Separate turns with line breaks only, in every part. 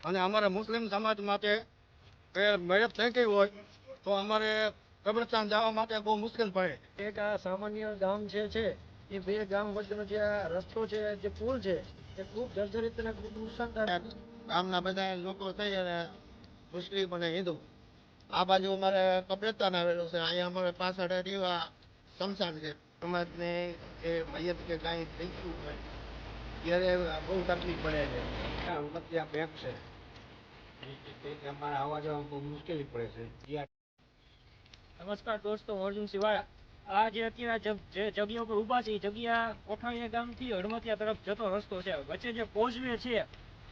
અને અમારા મુસ્લિમ સમાજ માટે મહેનત થઈ ગઈ હોય તો અમારે કબ્રસ્તાન જવા માટે બહુ મુશ્કેલ પડે. એક આ સામાન્ય ગામ છે એ બે ગામ વચ્ચેનો જે આ રસ્તો છે, જે પુલ છે, એ ખૂબ જર્જરિત અને ખૂબ નુકસાનદાયક. ગામના બધા લોકો થઈ અને મુસ્લિમ અને હિન્દુ આ બાજુ અમારે કબ્રસ્તાન આવેલું છે. અહીંયા અમારે પાછળ રીવા સ્મશાન છે. સમાજને એ મૈયત કે કાંઈ થઈ ગયું હોય ત્યારે બહુ તકલીફ પડે છે. મત્યા બેંક છે અમારે આવવા જવામાં બહુ મુશ્કેલી પડે છે. નમસ્કાર દોસ્તો, હું અર્જુન સિવાય. આ જે અત્યારે જે જગ્યા ઉપર ઊભા છે એ જગ્યા કોઠારીયા ગામથી હડમતિયા તરફ જતો રસ્તો છે. વચ્ચે જે કોઝવે છે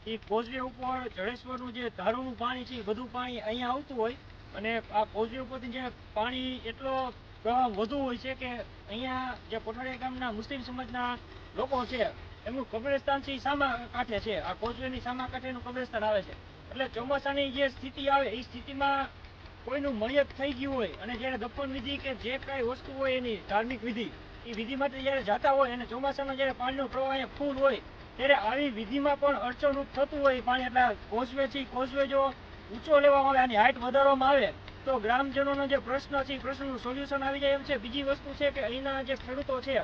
એ કોઝવે ઉપર જડેશ્વરનું જે ધારુનું પાણી છે એ બધું પાણી અહીંયા આવતું હોય અને આ કોઝવે ઉપરથી જે પાણી એટલો પ્રવાહ વધુ હોય છે કે અહીંયા જે કોઠારીયા ગામના મુસ્લિમ સમાજના લોકો છે એમનું કબ્રસ્તાન છે એ સામા કાંઠે છે. આ કોઝવેની સામા કાંઠેનું કબ્રસ્તાન આવે છે. એટલે ચોમાસાની જે સ્થિતિ આવે એ સ્થિતિમાં કોઈનું મયત થઈ ગયું હોય અને જ્યારે દફન વિધિ કે જે કાંઈ વસ્તુ હોય એની ધાર્મિક વિધિ એ વિધિ માટે જ્યારે જતા હોય અને ચોમાસામાં જ્યારે પાણીનો પ્રવાહ અહીંયા ફૂલ હોય ત્યારે આવી વિધિમાં પણ અડચણરૂપ થતું હોય પાણી. એટલે કોઝવે છે કોઝવે જો ઊંચો લેવામાં આવે, આની હાઇટ વધારવામાં આવે તો ગ્રામજનોનો જે પ્રશ્ન છે એ પ્રશ્નનું સોલ્યુશન આવી જાય એમ છે. બીજી વસ્તુ છે કે અહીંના જે ખેડૂતો છે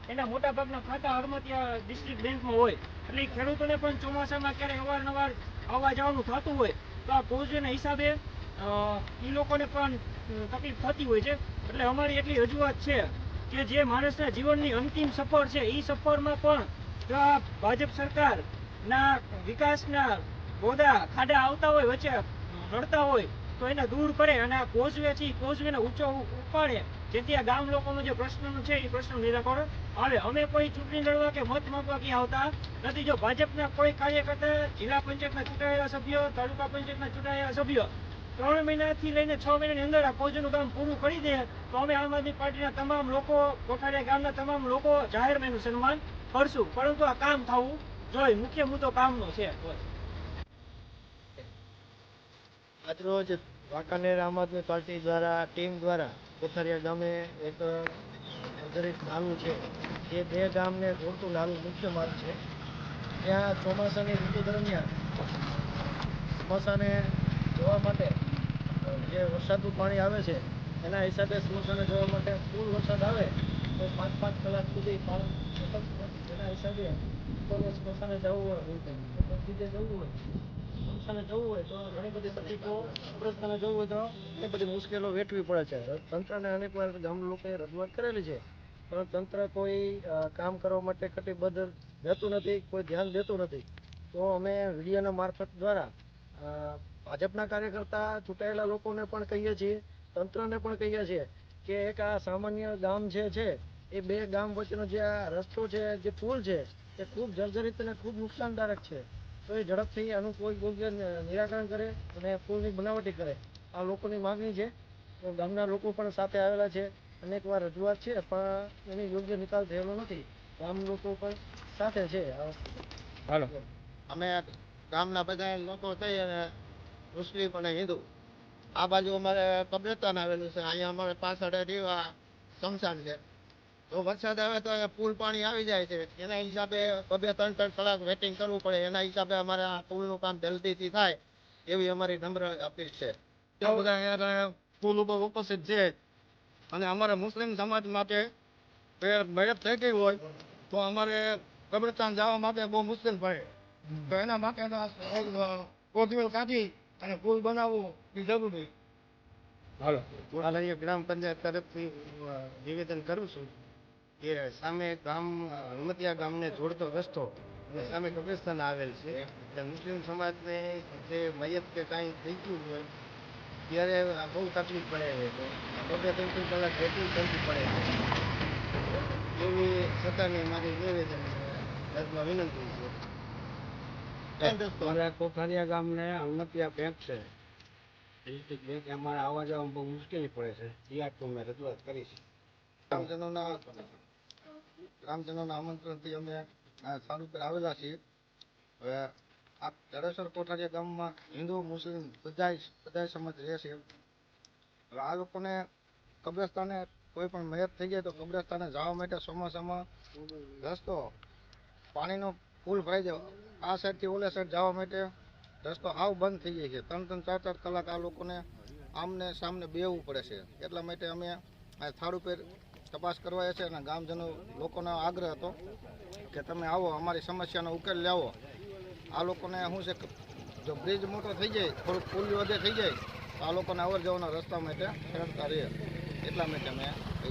એના મોટા ભાગના ખાતા હડમતિયા ડિસ્ટ્રિક્ટ બેંકમાં હોય એટલે ખેડૂતોને પણ ચોમાસામાં ક્યારેય અવારનવાર આવવા જવાનું થતું હોય તો આ કોઝવેના હિસાબે એ લોકોને પણ તકલીફ થતી હોય છે. એટલે અમારી એટલી રજૂઆત છે કે જે માણસના જીવનની અંતિમ સફર છે એ સફરમાં પણ જો આ ભાજપ સરકારના વિકાસના બોદા ખાડા આવતા હોય, વચ્ચે નડતા હોય તો એને દૂર કરે અને આ કોઝવે છે કોઝવેને ઊંચો ઉપાડે જેથી આ ગામ લોકોનો જે પ્રશ્નનું છે એ પ્રશ્નનું નિરાકરણ આવે. અમે કોઈ ચૂંટણી લડવા કે મત માંગવા ક્યાં આવતા નથી. જો ભાજપના કોઈ કાર્યકર્તા, જિલ્લા પંચાયતના ચૂંટાયેલા સભ્યો, તાલુકા પંચાયતના ચૂંટાયેલા સભ્યો 3 મહિનાથી લઈને 6 મહિનાની અંદર આ કોઝવેનું કામ પૂરું કરી દે તો અમે આમ આદમી પાર્ટીના તમામ લોકો, કોઠારીયા ગામના તમામ લોકો જાહેરમાં એનું સન્માન કરશું. પરંતુ આ કામ થવું જોઈએ. મુખ્ય મુદ્દો કામનો છે. આજરોજ વાંકાનેર આમ આદમી પાર્ટી દ્વારા ટીમ દ્વારા કોઠારીયા ગામે એક જર્જરિત નાલું છે. એ બે ગામને જોડતું નાલું મુખ્ય માર્ગ છે. ત્યાં ચોમાસાની ઋતુ દરમિયાન સ્મશાને જવા માટે જે વરસાદનું પાણી આવે છે એના હિસાબે સ્મશાને જવા માટે ફૂલ વરસાદ આવે તો 5-5 કલાક સુધી પાણી, એના હિસાબે સ્મશાને જવું હોય, મસ્જિદે જવું હોય, સ્મશાને જવું હોય તો ઘણી બધી તકલીફો, કબ્રસ્તાને જવું હોય તો ઘણી બધી મુશ્કેલીઓ વેઠવી પડે છે. તંત્રને અનેક વાર ગામ લોકોએ રજૂઆત કરેલી છે પણ તંત્ર કોઈ કામ કરવા માટે કટિબદ્ધ રહેતું નથી, કોઈ ધ્યાન દેતું નથી. તો અમે મીડિયાના મારફત દ્વારા ભાજપના કાર્યકર્તા, ચૂંટાયેલા લોકોને પણ કહીએ છીએ, તંત્રને પણ કહીએ છીએ કે એક આ સામાન્ય ગામ છે એ બે ગામ વચ્ચેનો જે આ રસ્તો છે, જે પુલ છે, એ ખૂબ જર્જરિત અને ખૂબ નુકસાનદાયક છે. તો એ ઝડપથી આનું કોઈ યોગ્ય નિરાકરણ કરે અને પુલની બનાવટી કરે, આ લોકોની માગણી છે. તો ગામના લોકો પણ સાથે આવેલા છે. અનેક વાર રજૂઆત છે પણ એની યોગ્ય નિકાલ થયેલો નથી. ગામ લોકો પણ સાથે છે. હાલો, અમે ગામના બધા લોકો થઈ અને મુસ્લિમ અને હિન્દુ આ બાજુ અમારે કબ્રસ્તાન આવેલું છે. અહીંયા અમારે પાછળ રીવા સ્મશાન છે. તો વરસાદ આવે તો પુલ પાણી આવી જાય છે. એના હિસાબે 2-3 કલાક વેટિંગ કરવું પડે. એના હિસાબે અમારે આ પુલનું કામ જલ્દીથી થાય એવી અમારી નમ્ર અપીલ છે. બધા પુલ ઉપર ઉપસ્થિત છે અને અમારા મુસ્લિમ સમાજ માટે મહેનત થઈ ગઈ હોય તો અમારે કબ્રસ્તાન જવા માટે બહુ મુશ્કેલ પડે. તો એના માટે કોથમીર કાઢી અને પુલ બનાવવું એ જરૂરી. હાલો, ગ્રામ પંચાયત તરફથી નિવેદન કરું છું કે સામે ગામ હડમતિયા ગામને જોડતો રસ્તો અને સામે કબ્રસ્તાન આવેલ છે. એટલે મુસ્લિમ સમાજને જે મૈયત કે કાંઈ થઈ ગયું હોય ત્યારે બહુ તકલીફ પડે છે. 2-3 કલાક વેટિંગ કરવી પડે છે એવી સરકારની મારી નિવેદન વિનંતી છે. અમારા કોઠારીયા ગામને હડમતિયા બેંક છે, ડિસ્ટ્રિક્ટ બેંક, અમારે આવવા જવામાં બહુ મુશ્કેલી પડે છે. યાદ મેં રજૂઆત કરી છે. ગ્રામજનોના આમંત્રણથી અમે આ સ્થાન ઉપર આવેલા છીએ. હવે આ જડેશ્વર કોઠારીયા ગામમાં હિન્દુ, મુસ્લિમ બધા સમાજ રહે છે. હવે આ લોકોને કબ્રસ્તાને કોઈ પણ મયત થઈ જાય તો કબ્રસ્તાને જવા માટે ચોમાસામાં રસ્તો પાણીનો ફૂલ ભરાઈ જાય. આ સાઈડથી ઓલા સાઈડ જવા માટે
રસ્તો આવ બંધ થઈ જાય છે, 3-3, 4-4 કલાક આ લોકોને આમને સામને બેહવું પડે છે. એટલા માટે અમે આ સ્થળ ઉપર તપાસ કરવા છે અને ગામજનો લોકોનો આગ્રહ હતો કે તમે આવો, અમારી સમસ્યાનો ઉકેલ લાવો. આ લોકોને શું છે કે જો બ્રિજ મોટો થઈ જાય, થોડુંક પુલ વધે થઈ જાય તો આ લોકોને અવર જવરના રસ્તા માટે સરળતા રહે. એટલા માટે અમે